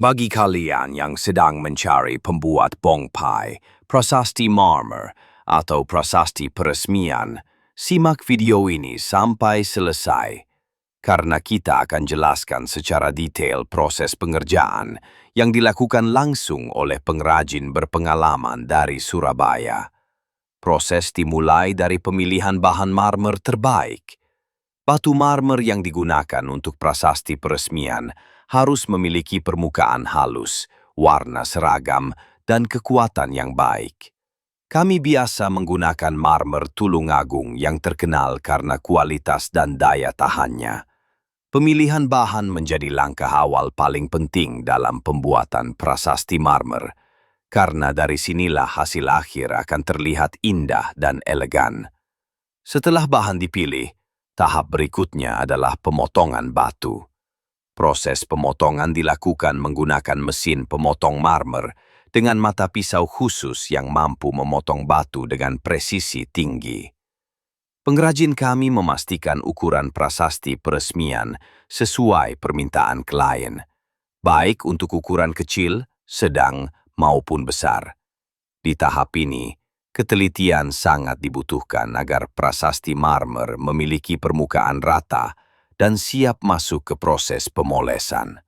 Bagi kalian yang sedang mencari pembuat bongpai, prasasti marmer, atau prasasti peresmian, simak video ini sampai selesai, karena kita akan jelaskan secara detail proses pengerjaan yang dilakukan langsung oleh pengrajin berpengalaman dari Surabaya. Proses dimulai dari pemilihan bahan marmer terbaik. Batu marmer yang digunakan untuk prasasti peresmian harus memiliki permukaan halus, warna seragam, dan kekuatan yang baik. Kami biasa menggunakan marmer Tulungagung yang terkenal karena kualitas dan daya tahannya. Pemilihan bahan menjadi langkah awal paling penting dalam pembuatan prasasti marmer, karena dari sinilah hasil akhir akan terlihat indah dan elegan. Setelah bahan dipilih, tahap berikutnya adalah pemotongan batu. Proses pemotongan dilakukan menggunakan mesin pemotong marmer dengan mata pisau khusus yang mampu memotong batu dengan presisi tinggi. Pengrajin kami memastikan ukuran prasasti peresmian sesuai permintaan klien, baik untuk ukuran kecil, sedang, maupun besar. Di tahap ini, ketelitian sangat dibutuhkan agar prasasti marmer memiliki permukaan rata dan siap masuk ke proses pemolesan.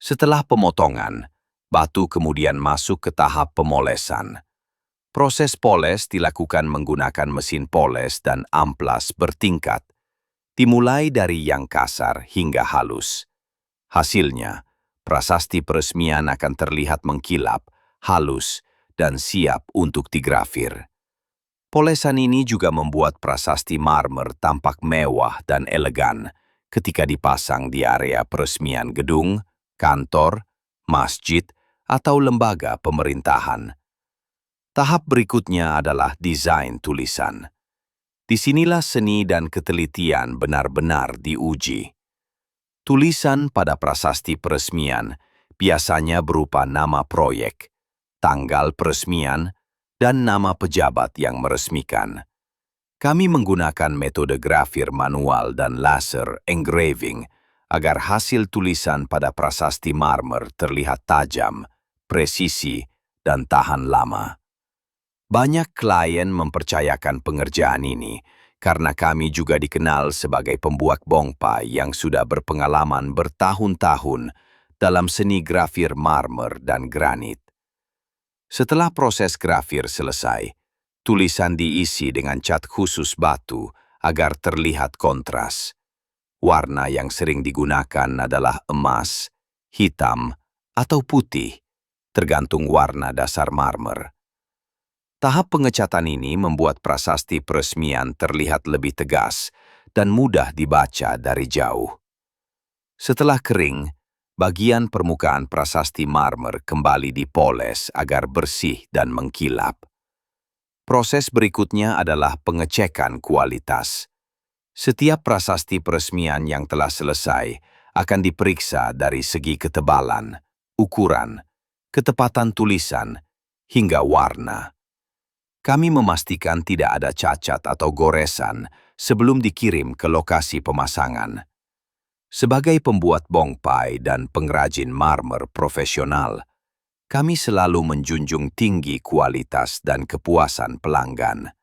Setelah pemotongan, batu kemudian masuk ke tahap pemolesan. Proses poles dilakukan menggunakan mesin poles dan amplas bertingkat, dimulai dari yang kasar hingga halus. Hasilnya, prasasti peresmian akan terlihat mengkilap, halus, dan siap untuk digrafir. Polesan ini juga membuat prasasti marmer tampak mewah dan elegan ketika dipasang di area peresmian gedung, kantor, masjid, atau lembaga pemerintahan. Tahap berikutnya adalah desain tulisan. Disinilah seni dan ketelitian benar-benar diuji. Tulisan pada prasasti peresmian biasanya berupa nama proyek, tanggal peresmian, dan nama pejabat yang meresmikan. Kami menggunakan metode grafir manual dan laser engraving agar hasil tulisan pada prasasti marmer terlihat tajam, presisi, dan tahan lama. Banyak klien mempercayakan pengerjaan ini karena kami juga dikenal sebagai pembuat bongpai yang sudah berpengalaman bertahun-tahun dalam seni grafir marmer dan granit. Setelah proses grafir selesai, tulisan diisi dengan cat khusus batu agar terlihat kontras. Warna yang sering digunakan adalah emas, hitam, atau putih, tergantung warna dasar marmer. Tahap pengecatan ini membuat prasasti peresmian terlihat lebih tegas dan mudah dibaca dari jauh. Setelah kering, bagian permukaan prasasti marmer kembali dipoles agar bersih dan mengkilap. Proses berikutnya adalah pengecekan kualitas. Setiap prasasti peresmian yang telah selesai akan diperiksa dari segi ketebalan, ukuran, ketepatan tulisan, hingga warna. Kami memastikan tidak ada cacat atau goresan sebelum dikirim ke lokasi pemasangan. Sebagai pembuat bongpai dan pengrajin marmer profesional, kami selalu menjunjung tinggi kualitas dan kepuasan pelanggan.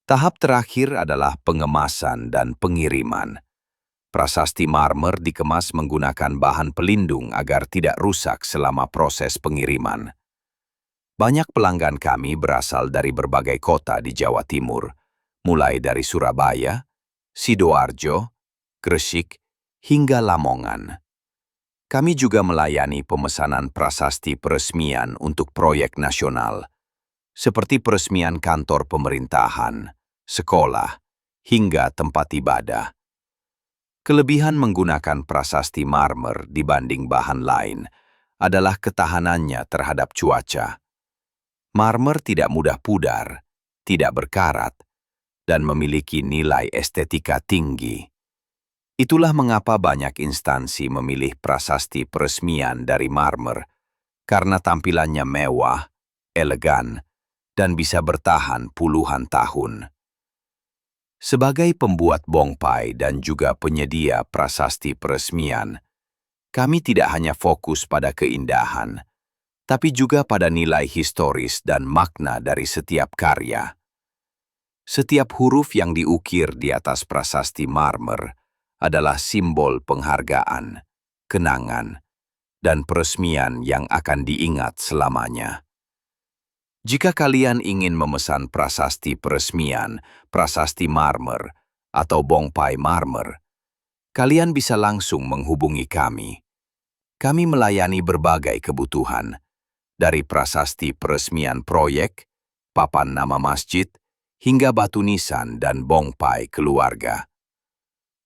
Tahap terakhir adalah pengemasan dan pengiriman. Prasasti marmer dikemas menggunakan bahan pelindung agar tidak rusak selama proses pengiriman. Banyak pelanggan kami berasal dari berbagai kota di Jawa Timur, mulai dari Surabaya, Sidoarjo, Gresik, hingga Lamongan. Kami juga melayani pemesanan prasasti peresmian untuk proyek nasional, seperti peresmian kantor pemerintahan, sekolah, hingga tempat ibadah. Kelebihan menggunakan prasasti marmer dibanding bahan lain adalah ketahanannya terhadap cuaca. Marmer tidak mudah pudar, tidak berkarat, dan memiliki nilai estetika tinggi. Itulah mengapa banyak instansi memilih prasasti peresmian dari marmer, karena tampilannya mewah, elegan, dan bisa bertahan puluhan tahun. Sebagai pembuat bongpai dan juga penyedia prasasti peresmian, Kami tidak hanya fokus pada keindahan, tapi juga pada nilai historis dan makna dari setiap karya. Setiap huruf yang diukir di atas prasasti marmer adalah simbol penghargaan, kenangan, dan peresmian yang akan diingat selamanya. Jika kalian ingin memesan prasasti peresmian, prasasti marmer, atau bongpai marmer, kalian bisa langsung menghubungi kami. Kami melayani berbagai kebutuhan, dari prasasti peresmian proyek, papan nama masjid, hingga batu nisan dan bongpai keluarga.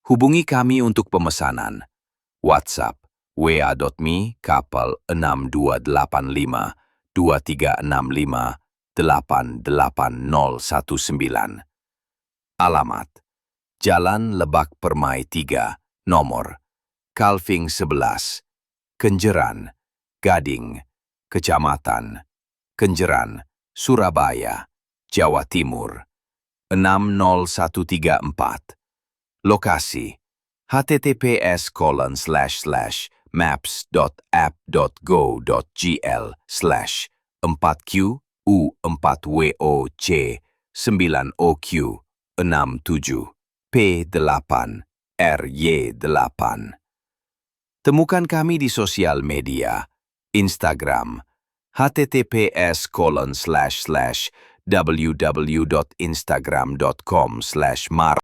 Hubungi kami untuk pemesanan. WhatsApp wa.me kapal 6285 2365 88019. Alamat Jalan Lebak Permai 3, nomor Kalving 11, Kenjeran, Gading, Kecamatan Kenjeran, Surabaya, Jawa Timur 60134. Lokasi https://maps.app.go.gl/4QU4WOC9OQ6P8RY8. Temukan kami di sosial media, Instagram, https://www.instagram.com/mar